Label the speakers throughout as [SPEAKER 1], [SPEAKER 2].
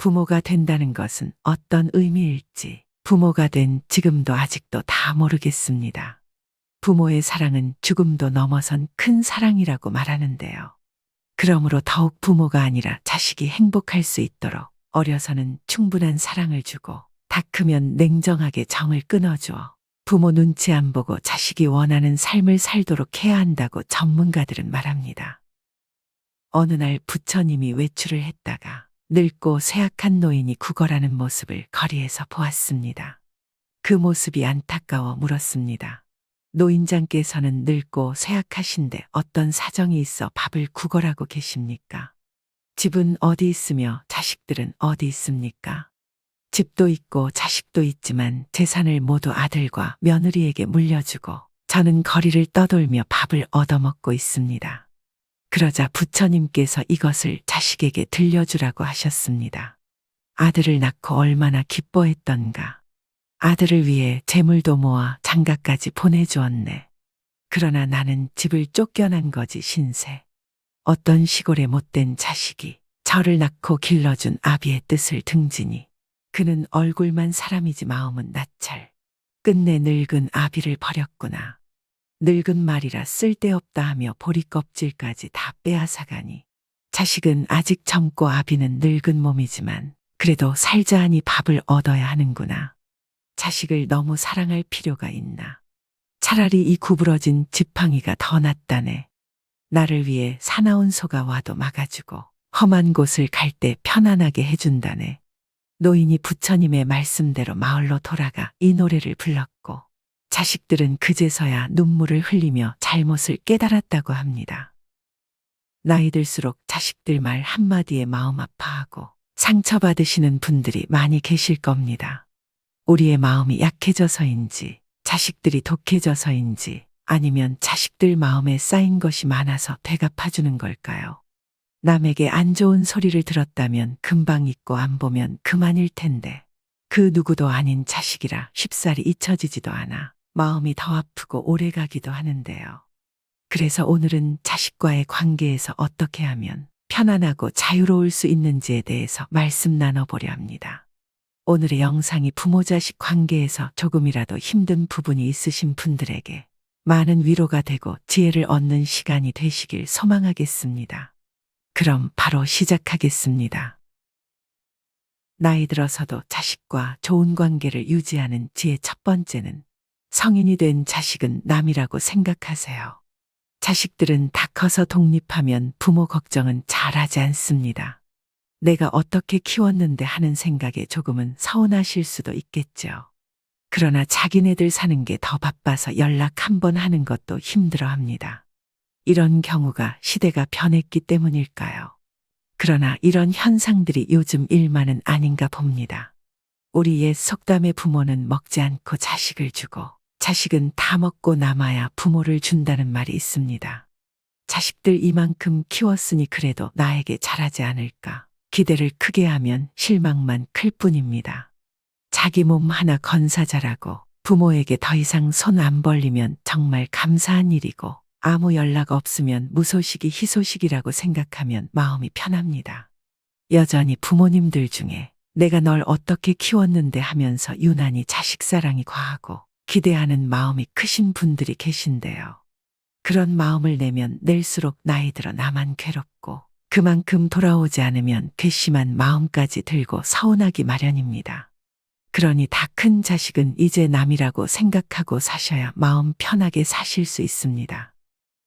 [SPEAKER 1] 부모가 된다는 것은 어떤 의미일지 부모가 된 지금도 아직도 다 모르겠습니다. 부모의 사랑은 죽음도 넘어선 큰 사랑이라고 말하는데요. 그러므로 더욱 부모가 아니라 자식이 행복할 수 있도록 어려서는 충분한 사랑을 주고 다 크면 냉정하게 정을 끊어주어 부모 눈치 안 보고 자식이 원하는 삶을 살도록 해야 한다고 전문가들은 말합니다. 어느 날 부처님이 외출을 했다가 늙고 쇠약한 노인이 구걸하는 모습을 거리에서 보았습니다. 그 모습이 안타까워 물었습니다. 노인장께서는 늙고 쇠약하신데 어떤 사정이 있어 밥을 구걸하고 계십니까? 집은 어디 있으며 자식들은 어디 있습니까? 집도 있고 자식도 있지만 재산을 모두 아들과 며느리에게 물려주고 저는 거리를 떠돌며 밥을 얻어먹고 있습니다. 그러자 부처님께서 이것을 자식에게 들려주라고 하셨습니다. 아들을 낳고 얼마나 기뻐했던가. 아들을 위해 재물도 모아 장가까지 보내주었네. 그러나 나는 집을 쫓겨난 거지 신세. 어떤 시골의 못된 자식이 저를 낳고 길러준 아비의 뜻을 등지니 그는 얼굴만 사람이지 마음은 나찰. 끝내 늙은 아비를 버렸구나. 늙은 말이라 쓸데없다 하며 보리 껍질까지 다 빼앗아가니 자식은 아직 젊고 아비는 늙은 몸이지만 그래도 살자 하니 밥을 얻어야 하는구나. 자식을 너무 사랑할 필요가 있나. 차라리 이 구부러진 지팡이가 더 낫다네. 나를 위해 사나운 소가 와도 막아주고 험한 곳을 갈 때 편안하게 해준다네. 노인이 부처님의 말씀대로 마을로 돌아가 이 노래를 불렀고 자식들은 그제서야 눈물을 흘리며 잘못을 깨달았다고 합니다. 나이 들수록 자식들 말 한마디에 마음 아파하고 상처받으시는 분들이 많이 계실 겁니다. 우리의 마음이 약해져서인지 자식들이 독해져서인지 아니면 자식들 마음에 쌓인 것이 많아서 되갚아주는 걸까요? 남에게 안 좋은 소리를 들었다면 금방 잊고 안 보면 그만일 텐데 그 누구도 아닌 자식이라 쉽사리 잊혀지지도 않아 마음이 더 아프고 오래가기도 하는데요. 그래서 오늘은 자식과의 관계에서 어떻게 하면 편안하고 자유로울 수 있는지에 대해서 말씀 나눠보려 합니다. 오늘의 영상이 부모-자식 관계에서 조금이라도 힘든 부분이 있으신 분들에게 많은 위로가 되고 지혜를 얻는 시간이 되시길 소망하겠습니다. 그럼 바로 시작하겠습니다. 나이 들어서도 자식과 좋은 관계를 유지하는 지혜 첫 번째는 성인이 된 자식은 남이라고 생각하세요. 자식들은 다 커서 독립하면 부모 걱정은 잘하지 않습니다. 내가 어떻게 키웠는데 하는 생각에 조금은 서운하실 수도 있겠죠. 그러나 자기네들 사는 게 더 바빠서 연락 한 번 하는 것도 힘들어 합니다. 이런 경우가 시대가 변했기 때문일까요? 그러나 이런 현상들이 요즘 일만은 아닌가 봅니다. 우리 옛 속담의 부모는 먹지 않고 자식을 주고 자식은 다 먹고 남아야 부모를 준다는 말이 있습니다. 자식들 이만큼 키웠으니 그래도 나에게 잘하지 않을까. 기대를 크게 하면 실망만 클 뿐입니다. 자기 몸 하나 건사 잘하고 부모에게 더 이상 손 안 벌리면 정말 감사한 일이고 아무 연락 없으면 무소식이 희소식이라고 생각하면 마음이 편합니다. 여전히 부모님들 중에 내가 널 어떻게 키웠는데 하면서 유난히 자식 사랑이 과하고 기대하는 마음이 크신 분들이 계신데요. 그런 마음을 내면 낼수록 나이 들어 나만 괴롭고 그만큼 돌아오지 않으면 괘씸한 마음까지 들고 서운하기 마련입니다. 그러니 다 큰 자식은 이제 남이라고 생각하고 사셔야 마음 편하게 사실 수 있습니다.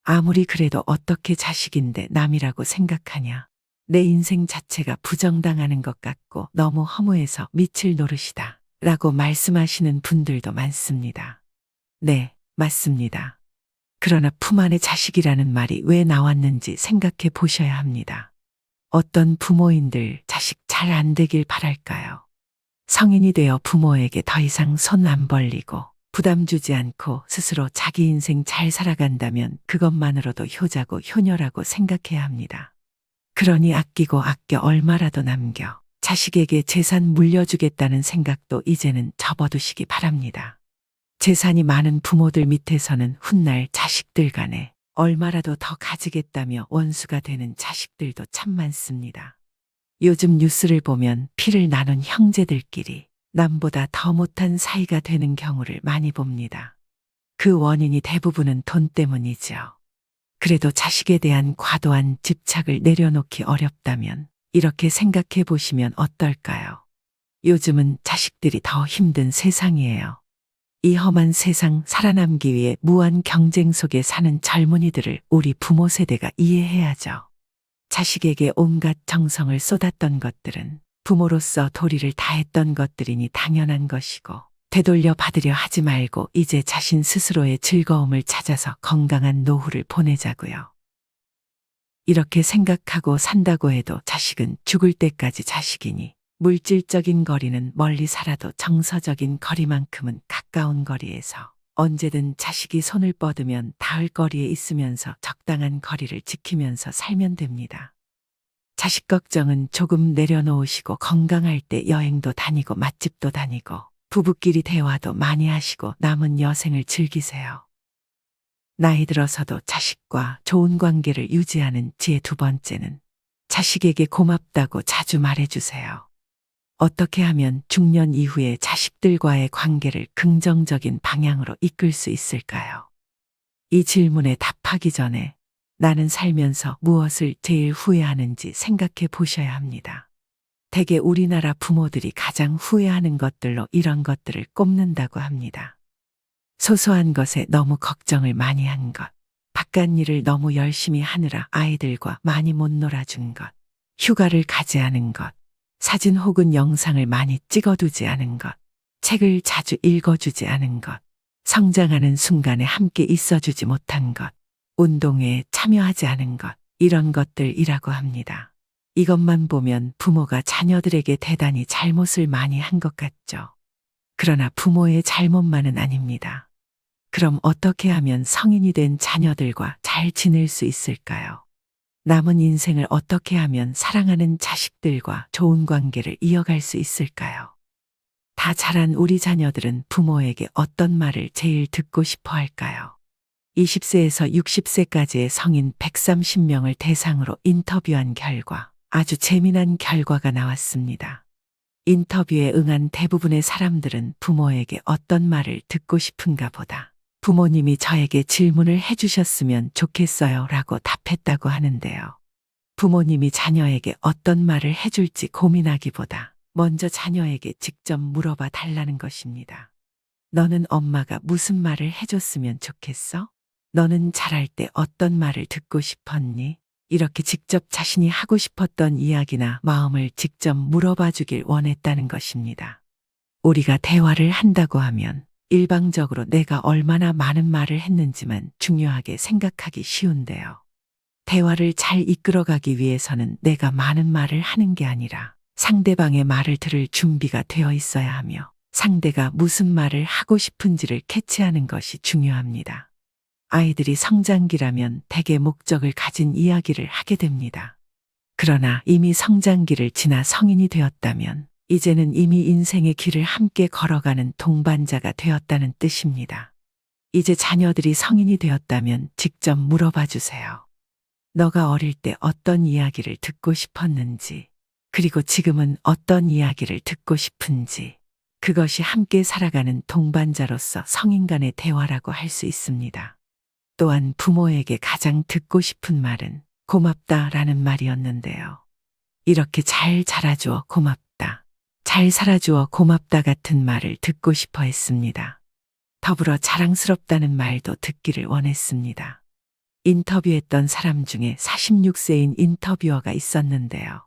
[SPEAKER 1] 아무리 그래도 어떻게 자식인데 남이라고 생각하냐. 내 인생 자체가 부정당하는 것 같고 너무 허무해서 미칠 노릇이다. 라고 말씀하시는 분들도 많습니다. 네, 맞습니다. 그러나 품 안의 자식이라는 말이 왜 나왔는지 생각해 보셔야 합니다. 어떤 부모인들 자식 잘 안 되길 바랄까요? 성인이 되어 부모에게 더 이상 손 안 벌리고 부담 주지 않고 스스로 자기 인생 잘 살아간다면 그것만으로도 효자고 효녀라고 생각해야 합니다. 그러니 아끼고 아껴 얼마라도 남겨 자식에게 재산 물려주겠다는 생각도 이제는 접어두시기 바랍니다. 재산이 많은 부모들 밑에서는 훗날 자식들 간에 얼마라도 더 가지겠다며 원수가 되는 자식들도 참 많습니다. 요즘 뉴스를 보면 피를 나눈 형제들끼리 남보다 더 못한 사이가 되는 경우를 많이 봅니다. 그 원인이 대부분은 돈 때문이죠. 그래도 자식에 대한 과도한 집착을 내려놓기 어렵다면 이렇게 생각해 보시면 어떨까요? 요즘은 자식들이 더 힘든 세상이에요. 이 험한 세상 살아남기 위해 무한 경쟁 속에 사는 젊은이들을 우리 부모 세대가 이해해야죠. 자식에게 온갖 정성을 쏟았던 것들은 부모로서 도리를 다했던 것들이니 당연한 것이고, 되돌려 받으려 하지 말고 이제 자신 스스로의 즐거움을 찾아서 건강한 노후를 보내자고요. 이렇게 생각하고 산다고 해도 자식은 죽을 때까지 자식이니 물질적인 거리는 멀리 살아도 정서적인 거리만큼은 가까운 거리에서 언제든 자식이 손을 뻗으면 닿을 거리에 있으면서 적당한 거리를 지키면서 살면 됩니다. 자식 걱정은 조금 내려놓으시고 건강할 때 여행도 다니고 맛집도 다니고 부부끼리 대화도 많이 하시고 남은 여생을 즐기세요. 나이 들어서도 자식과 좋은 관계를 유지하는 지혜 두 번째는 자식에게 고맙다고 자주 말해주세요. 어떻게 하면 중년 이후에 자식들과의 관계를 긍정적인 방향으로 이끌 수 있을까요? 이 질문에 답하기 전에 나는 살면서 무엇을 제일 후회하는지 생각해 보셔야 합니다. 대개 우리나라 부모들이 가장 후회하는 것들로 이런 것들을 꼽는다고 합니다. 소소한 것에 너무 걱정을 많이 한 것, 바깥일을 너무 열심히 하느라 아이들과 많이 못 놀아준 것, 휴가를 가지 않은 것, 사진 혹은 영상을 많이 찍어두지 않은 것, 책을 자주 읽어주지 않은 것, 성장하는 순간에 함께 있어주지 못한 것, 운동에 참여하지 않은 것, 이런 것들이라고 합니다. 이것만 보면 부모가 자녀들에게 대단히 잘못을 많이 한 것 같죠. 그러나 부모의 잘못만은 아닙니다. 그럼 어떻게 하면 성인이 된 자녀들과 잘 지낼 수 있을까요? 남은 인생을 어떻게 하면 사랑하는 자식들과 좋은 관계를 이어갈 수 있을까요? 다 자란 우리 자녀들은 부모에게 어떤 말을 제일 듣고 싶어 할까요? 20세에서 60세까지의 성인 130명을 대상으로 인터뷰한 결과 아주 재미난 결과가 나왔습니다. 인터뷰에 응한 대부분의 사람들은 부모에게 어떤 말을 듣고 싶은가 보다 부모님이 저에게 질문을 해주셨으면 좋겠어요 라고 답했다고 하는데요. 부모님이 자녀에게 어떤 말을 해줄지 고민하기보다 먼저 자녀에게 직접 물어봐 달라는 것입니다. 너는 엄마가 무슨 말을 해줬으면 좋겠어? 너는 자랄 때 어떤 말을 듣고 싶었니? 이렇게 직접 자신이 하고 싶었던 이야기나 마음을 직접 물어봐 주길 원했다는 것입니다. 우리가 대화를 한다고 하면 일방적으로 내가 얼마나 많은 말을 했는지만 중요하게 생각하기 쉬운데요. 대화를 잘 이끌어가기 위해서는 내가 많은 말을 하는 게 아니라 상대방의 말을 들을 준비가 되어 있어야 하며 상대가 무슨 말을 하고 싶은지를 캐치하는 것이 중요합니다. 아이들이 성장기라면 대개 목적을 가진 이야기를 하게 됩니다. 그러나 이미 성장기를 지나 성인이 되었다면 이제는 이미 인생의 길을 함께 걸어가는 동반자가 되었다는 뜻입니다. 이제 자녀들이 성인이 되었다면 직접 물어봐 주세요. 너가 어릴 때 어떤 이야기를 듣고 싶었는지, 그리고 지금은 어떤 이야기를 듣고 싶은지, 그것이 함께 살아가는 동반자로서 성인 간의 대화라고 할 수 있습니다. 또한 부모에게 가장 듣고 싶은 말은 고맙다라는 말이었는데요. 이렇게 잘 자라주어 고맙다, 잘 살아주어 고맙다 같은 말을 듣고 싶어 했습니다. 더불어 자랑스럽다는 말도 듣기를 원했습니다. 인터뷰했던 사람 중에 46세인 인터뷰어가 있었는데요.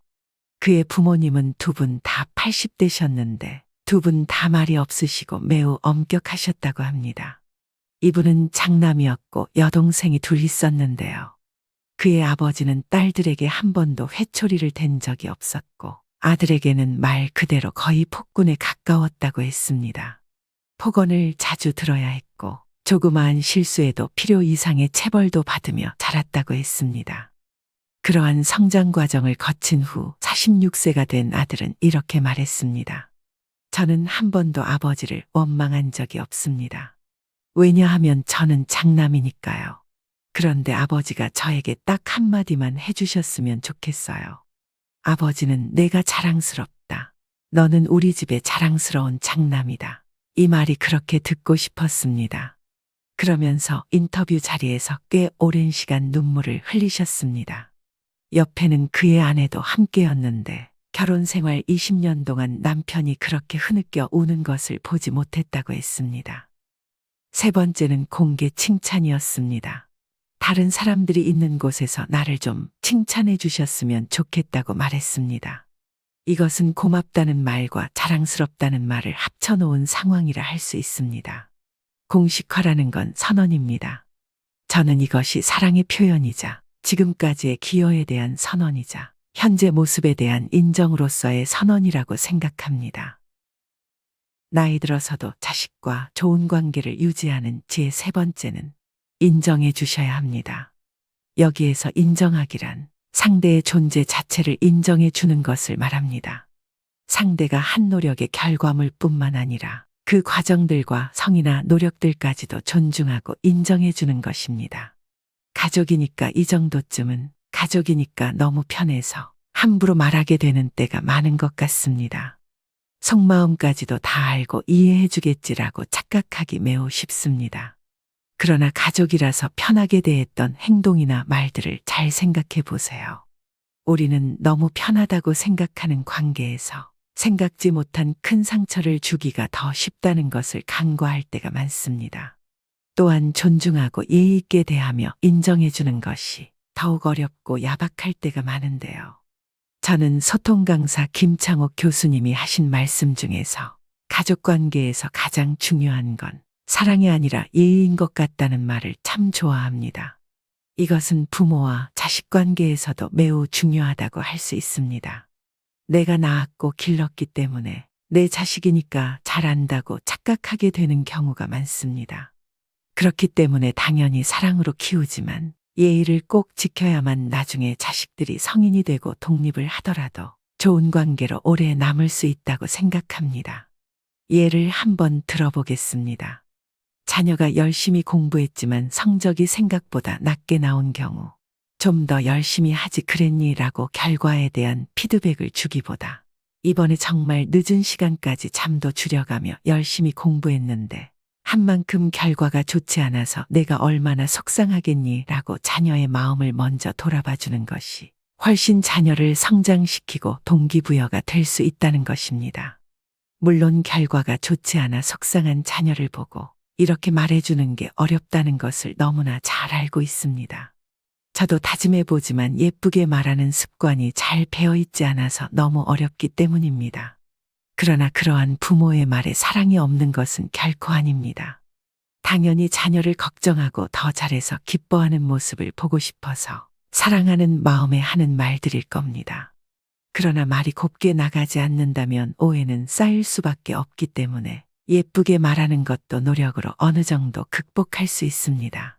[SPEAKER 1] 그의 부모님은 두 분 다 80대셨는데 두 분 다 말이 없으시고 매우 엄격하셨다고 합니다. 이분은 장남이었고 여동생이 둘 있었는데요. 그의 아버지는 딸들에게 한 번도 회초리를 댄 적이 없었고 아들에게는 말 그대로 거의 폭군에 가까웠다고 했습니다. 폭언을 자주 들어야 했고 조그마한 실수에도 필요 이상의 체벌도 받으며 자랐다고 했습니다. 그러한 성장 과정을 거친 후 46세가 된 아들은 이렇게 말했습니다. 저는 한 번도 아버지를 원망한 적이 없습니다. 왜냐하면 저는 장남이니까요. 그런데 아버지가 저에게 딱 한마디만 해주셨으면 좋겠어요. 아버지는 내가 자랑스럽다. 너는 우리 집의 자랑스러운 장남이다. 이 말이 그렇게 듣고 싶었습니다. 그러면서 인터뷰 자리에서 꽤 오랜 시간 눈물을 흘리셨습니다. 옆에는 그의 아내도 함께였는데 결혼 생활 20년 동안 남편이 그렇게 흐느껴 우는 것을 보지 못했다고 했습니다. 세 번째는 공개 칭찬이었습니다. 다른 사람들이 있는 곳에서 나를 좀 칭찬해 주셨으면 좋겠다고 말했습니다. 이것은 고맙다는 말과 자랑스럽다는 말을 합쳐놓은 상황이라 할 수 있습니다. 공식화라는 건 선언입니다. 저는 이것이 사랑의 표현이자 지금까지의 기여에 대한 선언이자 현재 모습에 대한 인정으로서의 선언이라고 생각합니다. 나이 들어서도 자식과 좋은 관계를 유지하는 제 세 번째는 인정해 주셔야 합니다. 여기에서 인정하기란 상대의 존재 자체를 인정해 주는 것을 말합니다. 상대가 한 노력의 결과물뿐만 아니라 그 과정들과 성의나 노력들까지도 존중하고 인정해 주는 것입니다. 가족이니까 이 정도쯤은, 가족이니까 너무 편해서 함부로 말하게 되는 때가 많은 것 같습니다. 속마음까지도 다 알고 이해해 주겠지라고 착각하기 매우 쉽습니다. 그러나 가족이라서 편하게 대했던 행동이나 말들을 잘 생각해 보세요. 우리는 너무 편하다고 생각하는 관계에서 생각지 못한 큰 상처를 주기가 더 쉽다는 것을 간과할 때가 많습니다. 또한 존중하고 예의 있게 대하며 인정해 주는 것이 더욱 어렵고 야박할 때가 많은데요. 저는 소통 강사 김창옥 교수님이 하신 말씀 중에서 가족 관계에서 가장 중요한 건 사랑이 아니라 예의인 것 같다는 말을 참 좋아합니다. 이것은 부모와 자식 관계에서도 매우 중요하다고 할 수 있습니다. 내가 낳았고 길렀기 때문에 내 자식이니까 잘안다고 착각하게 되는 경우가 많습니다. 그렇기 때문에 당연히 사랑으로 키우지만 예의를 꼭 지켜야만 나중에 자식들이 성인이 되고 독립을 하더라도 좋은 관계로 오래 남을 수 있다고 생각합니다. 예를 한번 들어보겠습니다. 자녀가 열심히 공부했지만 성적이 생각보다 낮게 나온 경우 좀 더 열심히 하지 그랬니? 라고 결과에 대한 피드백을 주기보다 이번에 정말 늦은 시간까지 잠도 줄여가며 열심히 공부했는데 한 만큼 결과가 좋지 않아서 내가 얼마나 속상하겠니? 라고 자녀의 마음을 먼저 돌아봐 주는 것이 훨씬 자녀를 성장시키고 동기부여가 될 수 있다는 것입니다. 물론 결과가 좋지 않아 속상한 자녀를 보고 이렇게 말해주는 게 어렵다는 것을 너무나 잘 알고 있습니다. 저도 다짐해보지만 예쁘게 말하는 습관이 잘 배어있지 않아서 너무 어렵기 때문입니다. 그러나 그러한 부모의 말에 사랑이 없는 것은 결코 아닙니다. 당연히 자녀를 걱정하고 더 잘해서 기뻐하는 모습을 보고 싶어서 사랑하는 마음에 하는 말들일 겁니다. 그러나 말이 곱게 나가지 않는다면 오해는 쌓일 수밖에 없기 때문에 예쁘게 말하는 것도 노력으로 어느 정도 극복할 수 있습니다.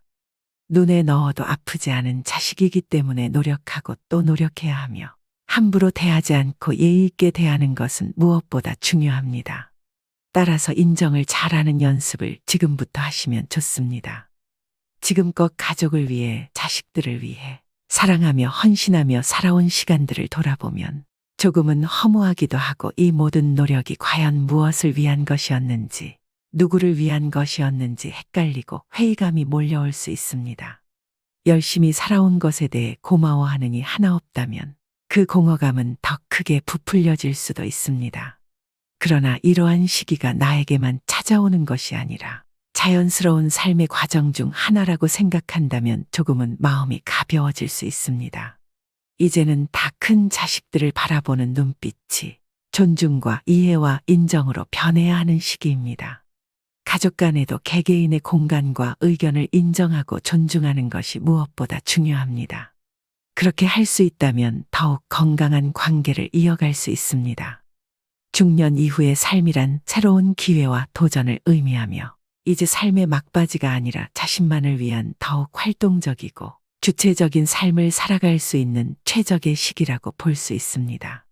[SPEAKER 1] 눈에 넣어도 아프지 않은 자식이기 때문에 노력하고 또 노력해야 하며 함부로 대하지 않고 예의 있게 대하는 것은 무엇보다 중요합니다. 따라서 인정을 잘하는 연습을 지금부터 하시면 좋습니다. 지금껏 가족을 위해, 자식들을 위해 사랑하며 헌신하며 살아온 시간들을 돌아보면 조금은 허무하기도 하고 이 모든 노력이 과연 무엇을 위한 것이었는지, 누구를 위한 것이었는지 헷갈리고 회의감이 몰려올 수 있습니다. 열심히 살아온 것에 대해 고마워하는 이 하나 없다면 그 공허감은 더 크게 부풀려질 수도 있습니다. 그러나 이러한 시기가 나에게만 찾아오는 것이 아니라 자연스러운 삶의 과정 중 하나라고 생각한다면 조금은 마음이 가벼워질 수 있습니다. 이제는 다 큰 자식들을 바라보는 눈빛이 존중과 이해와 인정으로 변해야 하는 시기입니다. 가족 간에도 개개인의 공간과 의견을 인정하고 존중하는 것이 무엇보다 중요합니다. 그렇게 할 수 있다면 더욱 건강한 관계를 이어갈 수 있습니다. 중년 이후의 삶이란 새로운 기회와 도전을 의미하며 이제 삶의 막바지가 아니라 자신만을 위한 더욱 활동적이고 주체적인 삶을 살아갈 수 있는 최적의 시기라고 볼 수 있습니다.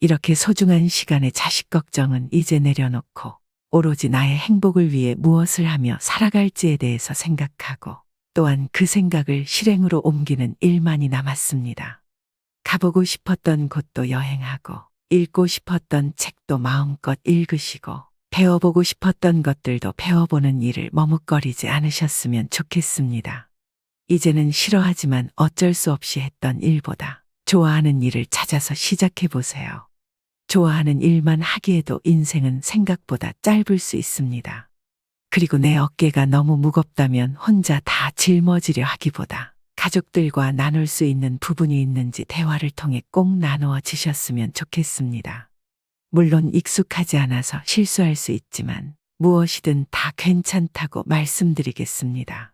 [SPEAKER 1] 이렇게 소중한 시간의 자식 걱정은 이제 내려놓고 오로지 나의 행복을 위해 무엇을 하며 살아갈지에 대해서 생각하고 또한 그 생각을 실행으로 옮기는 일만이 남았습니다. 가보고 싶었던 곳도 여행하고, 읽고 싶었던 책도 마음껏 읽으시고, 배워보고 싶었던 것들도 배워보는 일을 머뭇거리지 않으셨으면 좋겠습니다. 이제는 싫어하지만 어쩔 수 없이 했던 일보다 좋아하는 일을 찾아서 시작해보세요. 좋아하는 일만 하기에도 인생은 생각보다 짧을 수 있습니다. 그리고 내 어깨가 너무 무겁다면 혼자 다 짊어지려 하기보다 가족들과 나눌 수 있는 부분이 있는지 대화를 통해 꼭 나누어 지셨으면 좋겠습니다. 물론 익숙하지 않아서 실수할 수 있지만 무엇이든 다 괜찮다고 말씀드리겠습니다.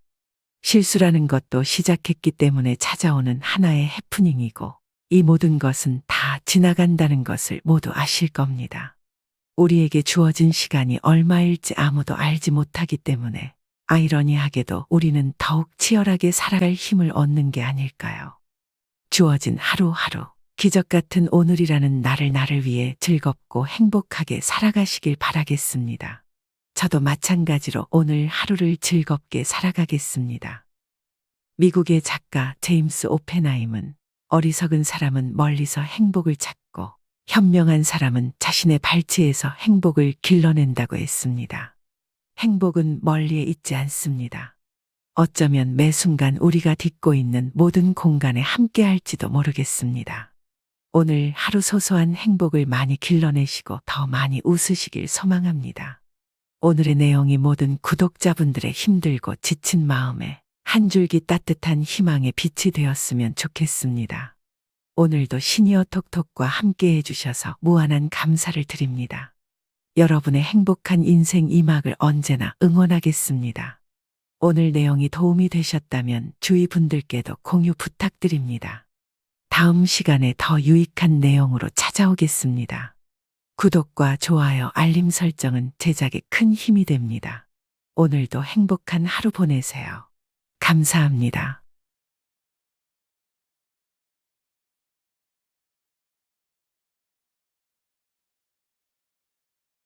[SPEAKER 1] 실수라는 것도 시작했기 때문에 찾아오는 하나의 해프닝이고 이 모든 것은 다 지나간다는 것을 모두 아실 겁니다. 우리에게 주어진 시간이 얼마일지 아무도 알지 못하기 때문에 아이러니하게도 우리는 더욱 치열하게 살아갈 힘을 얻는 게 아닐까요? 주어진 하루하루, 기적 같은 오늘이라는 나를 위해 즐겁고 행복하게 살아가시길 바라겠습니다. 저도 마찬가지로 오늘 하루를 즐겁게 살아가겠습니다. 미국의 작가 제임스 오펜하임은 어리석은 사람은 멀리서 행복을 찾고 현명한 사람은 자신의 발치에서 행복을 길러낸다고 했습니다. 행복은 멀리에 있지 않습니다. 어쩌면 매 순간 우리가 딛고 있는 모든 공간에 함께할지도 모르겠습니다. 오늘 하루 소소한 행복을 많이 길러내시고 더 많이 웃으시길 소망합니다. 오늘의 내용이 모든 구독자분들의 힘들고 지친 마음에 한 줄기 따뜻한 희망의 빛이 되었으면 좋겠습니다. 오늘도 시니어 톡톡과 함께 해주셔서 무한한 감사를 드립니다. 여러분의 행복한 인생 이막을 언제나 응원하겠습니다. 오늘 내용이 도움이 되셨다면 주위 분들께도 공유 부탁드립니다. 다음 시간에 더 유익한 내용으로 찾아오겠습니다. 구독과 좋아요, 알림 설정은 제작에 큰 힘이 됩니다. 오늘도 행복한 하루 보내세요. 감사합니다.